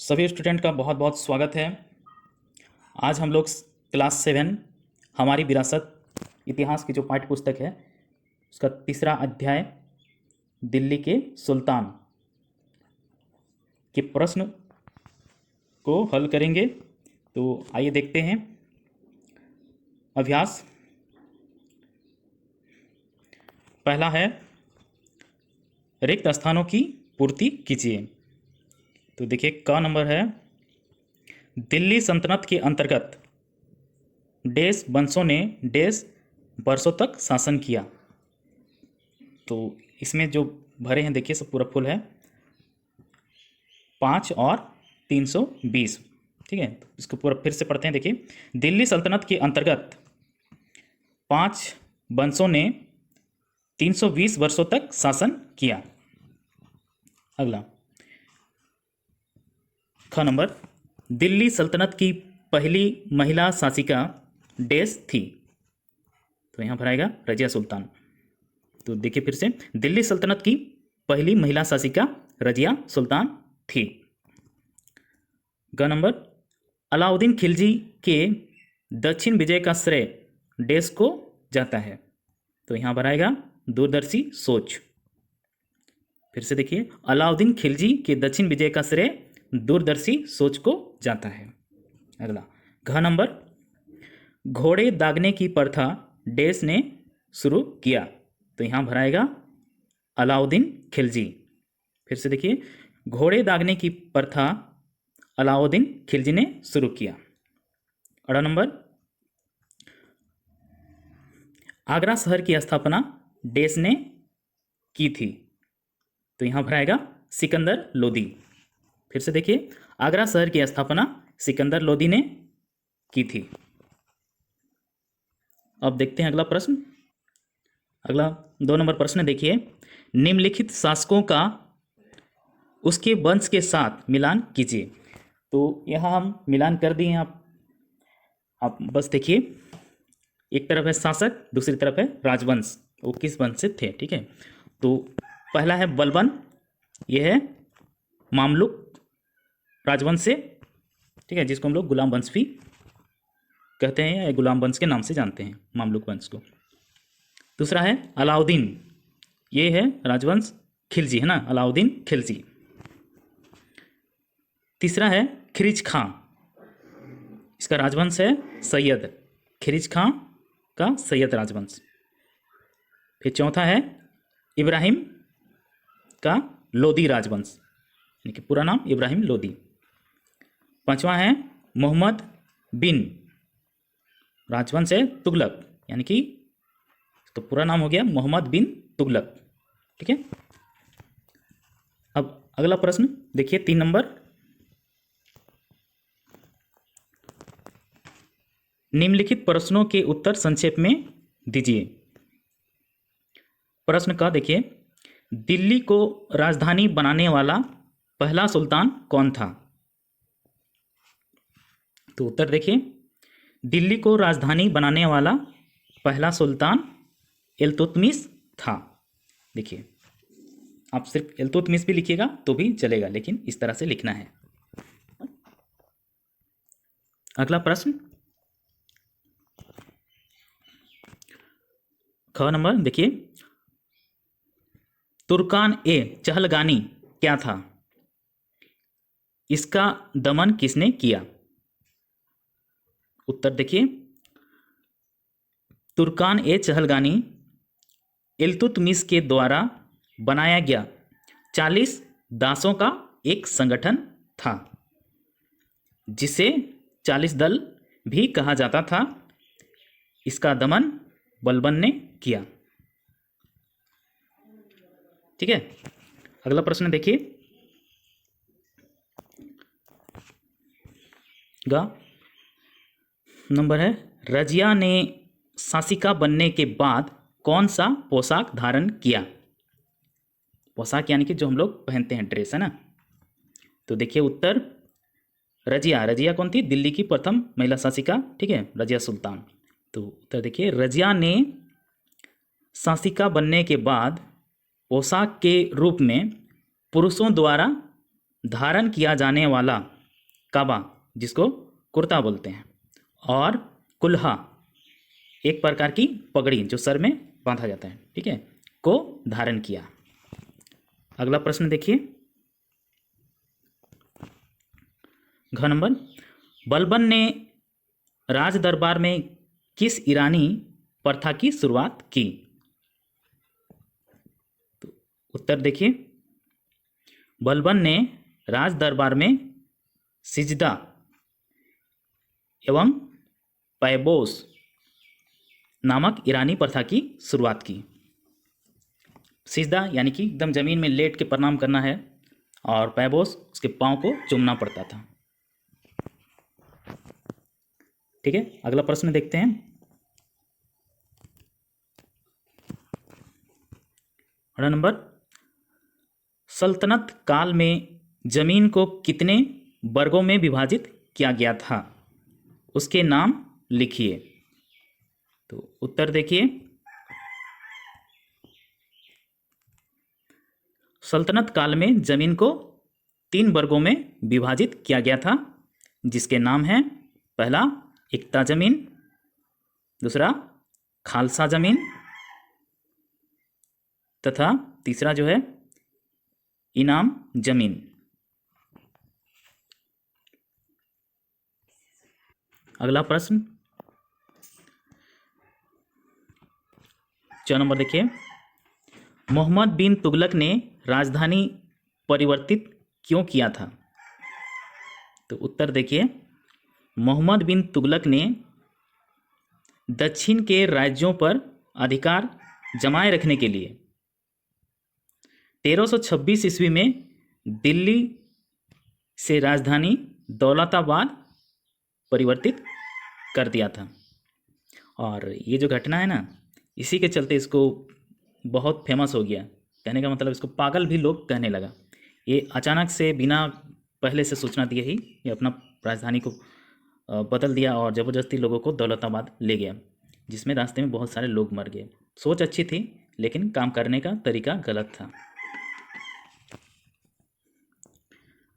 सभी स्टूडेंट का बहुत बहुत स्वागत है। आज हम लोग क्लास 7 हमारी विरासत इतिहास की जो पाठ्य पुस्तक है उसका तीसरा अध्याय दिल्ली के सुल्तान के प्रश्न को हल करेंगे। तो आइए देखते हैं। अभ्यास पहला है, रिक्त स्थानों की पूर्ति कीजिए। तो देखिए क नंबर है, दिल्ली सल्तनत के अंतर्गत डैश वंशों ने डैश वर्षों तक शासन किया। तो इसमें जो भरे हैं देखिए सब पूरा फुल है 5 और 320। ठीक है, तो इसको पूरा फिर से पढ़ते हैं। देखिए, दिल्ली सल्तनत के अंतर्गत 5 वंशों ने 320 वर्षों तक शासन किया। अगला ख नंबर, दिल्ली सल्तनत की पहली महिला शासिका डैश थी। तो यहाँ भराएगा रजिया सुल्तान। तो देखिए फिर से, दिल्ली सल्तनत की पहली महिला शासिका रजिया सुल्तान थी। ग नंबर, अलाउद्दीन खिलजी के दक्षिण विजय का श्रेय डैश को जाता है। तो यहाँ भराएगा दूरदर्शी सोच। फिर से देखिए, अलाउद्दीन खिलजी के दक्षिण विजय का श्रेय दूरदर्शी सोच को जाता है। अगला घ नंबर, घोड़े दागने की प्रथा डैश ने शुरू किया। तो यहाँ भराएगा अलाउद्दीन खिलजी। फिर से देखिए, घोड़े दागने की प्रथा अलाउद्दीन खिलजी ने शुरू किया। अड़ा नंबर, आगरा शहर की स्थापना डैश ने की थी। तो यहाँ भराएगा सिकंदर लोदी। फिर से देखिए, आगरा शहर की स्थापना सिकंदर लोदी ने की थी। अब देखते हैं अगला प्रश्न। अगला 2 नंबर प्रश्न देखिए, निम्नलिखित शासकों का उसके वंश के साथ मिलान कीजिए। तो यहाँ हम मिलान कर दिए हैं। आप बस देखिए, एक तरफ है शासक, दूसरी तरफ है राजवंश, वो किस वंश से थे। ठीक है, तो पहला है बलबन, यह है मामलुक राजवंश से। ठीक है, जिसको हम लोग गुलाम वंश भी कहते हैं या गुलाम वंश के नाम से जानते हैं, मामलुक वंश को। दूसरा है अलाउद्दीन, ये है राजवंश खिलजी, है ना, अलाउद्दीन खिलजी। तीसरा है खिरिज खां, इसका राजवंश है सैयद, खिरिज खां का सैयद राजवंश। फिर चौथा है इब्राहिम का लोदी राजवंश, यानी कि पूरा नाम इब्राहिम लोदी। पांचवा है मोहम्मद बिन, राजवंश है तुगलक, यानी कि तो पूरा नाम हो गया मोहम्मद बिन तुगलक। ठीक है, अब अगला प्रश्न देखिए 3 नंबर, निम्नलिखित प्रश्नों के उत्तर संक्षेप में दीजिए। प्रश्न का देखिए, दिल्ली को राजधानी बनाने वाला पहला सुल्तान कौन था? तो उत्तर देखिए, दिल्ली को राजधानी बनाने वाला पहला सुल्तान इल्तुतमिश था। देखिए, आप सिर्फ इल्तुतमिश भी लिखिएगा तो भी चलेगा, लेकिन इस तरह से लिखना है। अगला प्रश्न ख नंबर देखिए, तुर्कान ए चहलगानी क्या था? इसका दमन किसने किया? उत्तर देखिए, तुर्कान ए चहलगानी इल्तुतमिश के द्वारा बनाया गया 40 दासों का एक संगठन था, जिसे 40 दल भी कहा जाता था। इसका दमन बलबन ने किया। ठीक है, अगला प्रश्न देखिए, गा नंबर है, रजिया ने शासिका बनने के बाद कौन सा पोशाक धारण किया? पोशाक यानी कि जो हम लोग पहनते हैं, ड्रेस, है ना। तो देखिए उत्तर, रजिया कौन थी? दिल्ली की प्रथम महिला शासिका। ठीक है, रजिया सुल्तान। तो उत्तर देखिए, रजिया ने शासिका बनने के बाद पोशाक के रूप में पुरुषों द्वारा धारण किया जाने वाला काबा, जिसको कुर्ता बोलते हैं, और कुल्हा, एक प्रकार की पगड़ी जो सर में बांधा जाता है, ठीक है, को धारण किया। अगला प्रश्न देखिए, घ नंबर, बलबन ने राज दरबार में किस ईरानी प्रथा की शुरुआत की? तो उत्तर देखिए, बलबन ने राज दरबार में सिजदा एवं पैबोस नामक ईरानी प्रथा की शुरुआत की। सिजदा यानी कि एकदम जमीन में लेट के प्रणाम करना है, और पैबोस उसके पाँव को चूमना पड़ता था। ठीक है, अगला प्रश्न देखते हैं। अगला नंबर, सल्तनत काल में जमीन को कितने वर्गों में विभाजित किया गया था? उसके नाम लिखिए। तो उत्तर देखिए, सल्तनत काल में जमीन को 3 वर्गों में विभाजित किया गया था, जिसके नाम हैं, पहला इक्ता जमीन, दूसरा खालसा जमीन, तथा तीसरा जो है इनाम जमीन। अगला प्रश्न 4 नंबर देखिए, मोहम्मद बिन तुगलक ने राजधानी परिवर्तित क्यों किया था? तो उत्तर देखिए, मोहम्मद बिन तुगलक ने दक्षिण के राज्यों पर अधिकार जमाए रखने के लिए 1326 ईस्वी में दिल्ली से राजधानी दौलताबाद परिवर्तित कर दिया था। और ये जो घटना है ना, इसी के चलते इसको बहुत फेमस हो गया। कहने का मतलब इसको पागल भी लोग कहने लगा। ये अचानक से बिना पहले से सूचना दिए ही ये अपना राजधानी को बदल दिया और ज़बरदस्ती लोगों को दौलताबाद ले गया, जिसमें रास्ते में बहुत सारे लोग मर गए। सोच अच्छी थी, लेकिन काम करने का तरीका गलत था।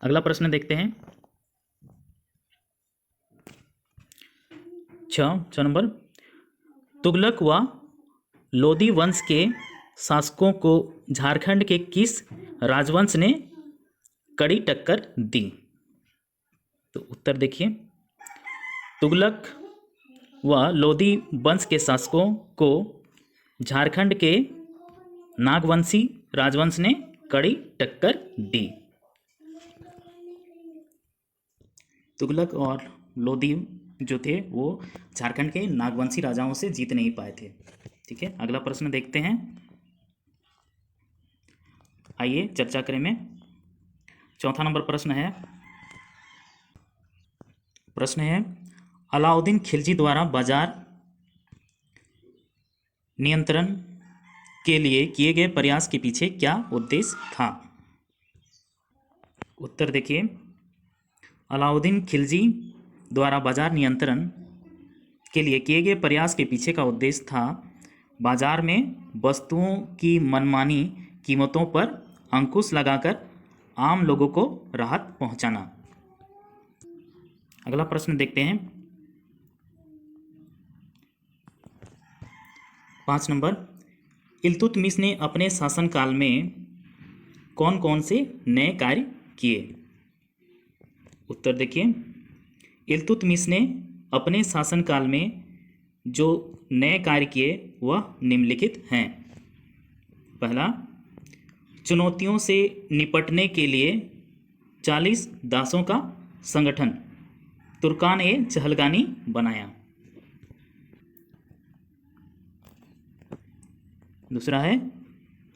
अगला प्रश्न देखते हैं, 6 नंबर, तुगलक व लोदी वंश के शासकों को झारखंड के किस राजवंश ने कड़ी टक्कर दी? तो उत्तर देखिए, तुगलक व लोदी वंश के शासकों को झारखंड के नागवंशी राजवंश ने कड़ी टक्कर दी। तुगलक और लोदी जो थे वो झारखंड के नागवंशी राजाओं से जीत नहीं पाए थे। ठीक है, अगला प्रश्न देखते हैं, आइए चर्चा करें में। 4 नंबर प्रश्न है, अलाउद्दीन खिलजी द्वारा बाजार नियंत्रण के लिए किए गए प्रयास के पीछे क्या उद्देश्य था? उत्तर देखिए, अलाउद्दीन खिलजी द्वारा बाजार नियंत्रण के लिए किए गए प्रयास के पीछे का उद्देश्य था बाजार में वस्तुओं की मनमानी कीमतों पर अंकुश लगाकर आम लोगों को राहत पहुंचाना। अगला प्रश्न देखते हैं, 5 नंबर, इल्तुतमिश ने अपने शासनकाल में कौन कौन से नए कार्य किए? उत्तर देखिए, इल्तुतमिश ने अपने शासनकाल में जो नए कार्य किए वह निम्नलिखित हैं। पहला, चुनौतियों से निपटने के लिए 40 दासों का संगठन तुर्कान-ए-चहलगानी बनाया। दूसरा है,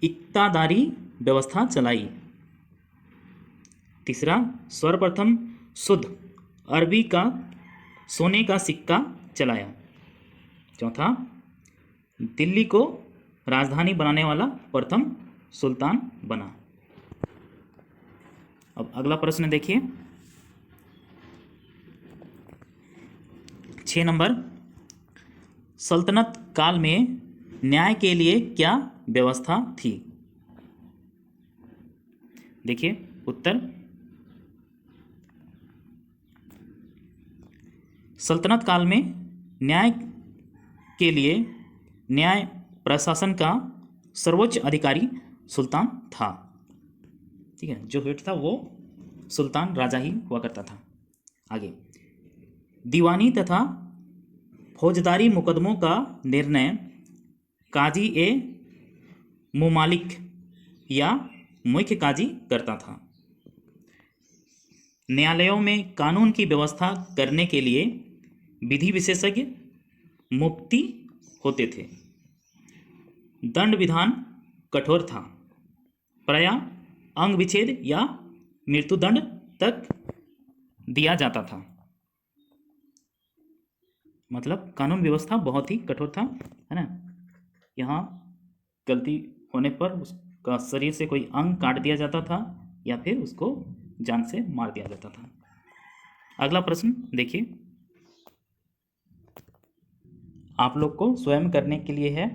इक्तादारी व्यवस्था चलाई। तीसरा, सर्वप्रथम शुद्ध अरबी का सोने का सिक्का चलाया। चौथा, दिल्ली को राजधानी बनाने वाला प्रथम सुल्तान बना। अब अगला प्रश्न देखिए, 6 नंबर, सल्तनत काल में न्याय के लिए क्या व्यवस्था थी? देखिए उत्तर, सल्तनत काल में न्याय के लिए न्याय प्रशासन का सर्वोच्च अधिकारी सुल्तान था। ठीक है, जो हेड था वो सुल्तान राजा ही हुआ करता था। आगे, दीवानी तथा फौजदारी मुकदमों का निर्णय काजी ए मुमालिक या मुख्य काजी करता था। न्यायालयों में कानून की व्यवस्था करने के लिए विधि विशेषज्ञ मुफ्ती होते थे। दंड विधान कठोर था, प्रायः अंग विच्छेद या मृत्युदंड तक दिया जाता था। मतलब कानून व्यवस्था बहुत ही कठोर था, है ना। यहाँ गलती होने पर उसका शरीर से कोई अंग काट दिया जाता था या फिर उसको जान से मार दिया जाता था। अगला प्रश्न देखिए, आप लोग को स्वयं करने के लिए है।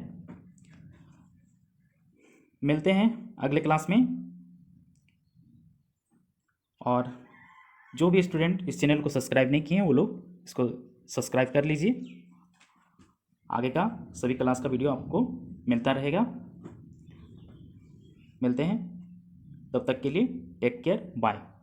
मिलते हैं अगले क्लास में। और जो भी स्टूडेंट इस चैनल को सब्सक्राइब नहीं किए हैं वो लोग इसको सब्सक्राइब कर लीजिए। आगे का सभी क्लास का वीडियो आपको मिलता रहेगा। मिलते हैं, तब तक के लिए टेक केयर, बाय।